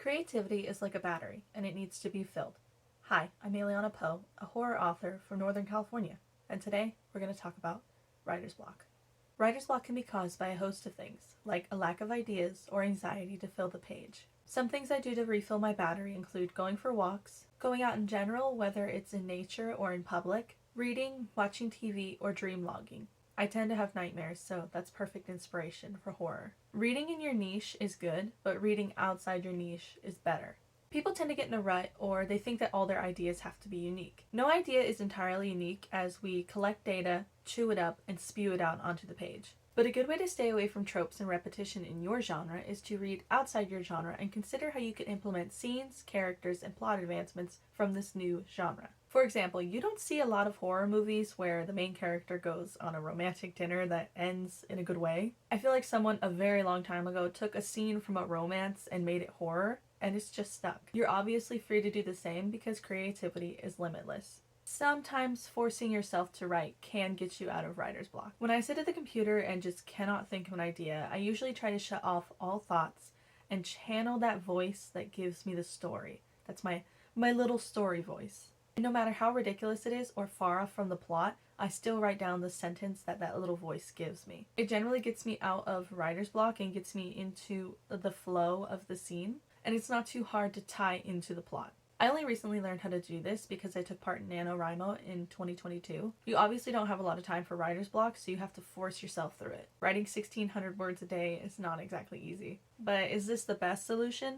Creativity is like a battery, and it needs to be filled. Hi, I'm Eliana Poe, a horror author from Northern California, and today we're going to talk about writer's block. Writer's block can be caused by a host of things, like a lack of ideas or anxiety to fill the page. Some things I do to refill my battery include going for walks, going out in general, whether it's in nature or in public, reading, watching TV, or dream logging. I tend to have nightmares, so that's perfect inspiration for horror. Reading in your niche is good, but reading outside your niche is better. People tend to get in a rut, or they think that all their ideas have to be unique. No idea is entirely unique, as we collect data, chew it up, and spew it out onto the page. But a good way to stay away from tropes and repetition in your genre is to read outside your genre and consider how you can implement scenes, characters, and plot advancements from this new genre. For example, you don't see a lot of horror movies where the main character goes on a romantic dinner that ends in a good way. I feel like someone a very long time ago took a scene from a romance and made it horror, and it's just stuck. You're obviously free to do the same because creativity is limitless. Sometimes forcing yourself to write can get you out of writer's block. When I sit at the computer and just cannot think of an idea, I usually try to shut off all thoughts and channel that voice that gives me the story. That's my little story voice. And no matter how ridiculous it is or far off from the plot, I still write down the sentence that little voice gives me. It generally gets me out of writer's block and gets me into the flow of the scene, and it's not too hard to tie into the plot. I only recently learned how to do this because I took part in NaNoWriMo in 2022. You obviously don't have a lot of time for writer's block, so you have to force yourself through it. Writing 1,600 words a day is not exactly easy. But is this the best solution?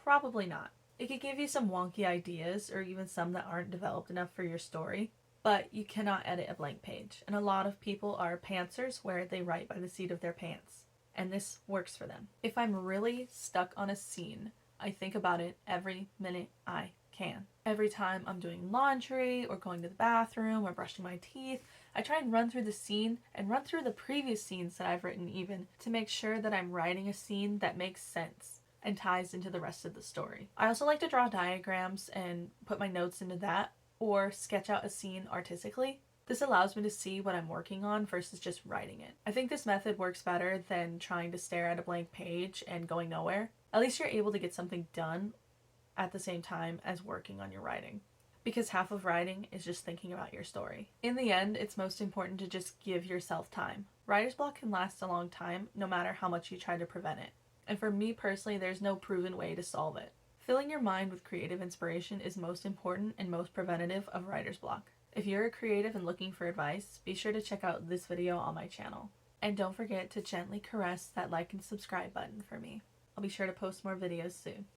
Probably not. It could give you some wonky ideas, or even some that aren't developed enough for your story, but you cannot edit a blank page. And a lot of people are pantsers, where they write by the seat of their pants. And this works for them. If I'm really stuck on a scene, I think about it every minute I can. Every time I'm doing laundry or going to the bathroom or brushing my teeth, I try and run through the scene and run through the previous scenes that I've written even to make sure that I'm writing a scene that makes sense and ties into the rest of the story. I also like to draw diagrams and put my notes into that or sketch out a scene artistically. This allows me to see what I'm working on versus just writing it. I think this method works better than trying to stare at a blank page and going nowhere. At least you're able to get something done at the same time as working on your writing. Because half of writing is just thinking about your story. In the end, it's most important to just give yourself time. Writer's block can last a long time, no matter how much you try to prevent it. And for me personally, there's no proven way to solve it. Filling your mind with creative inspiration is most important and most preventative of writer's block. If you're a creative and looking for advice, be sure to check out this video on my channel. And don't forget to gently caress that like and subscribe button for me. I'll be sure to post more videos soon.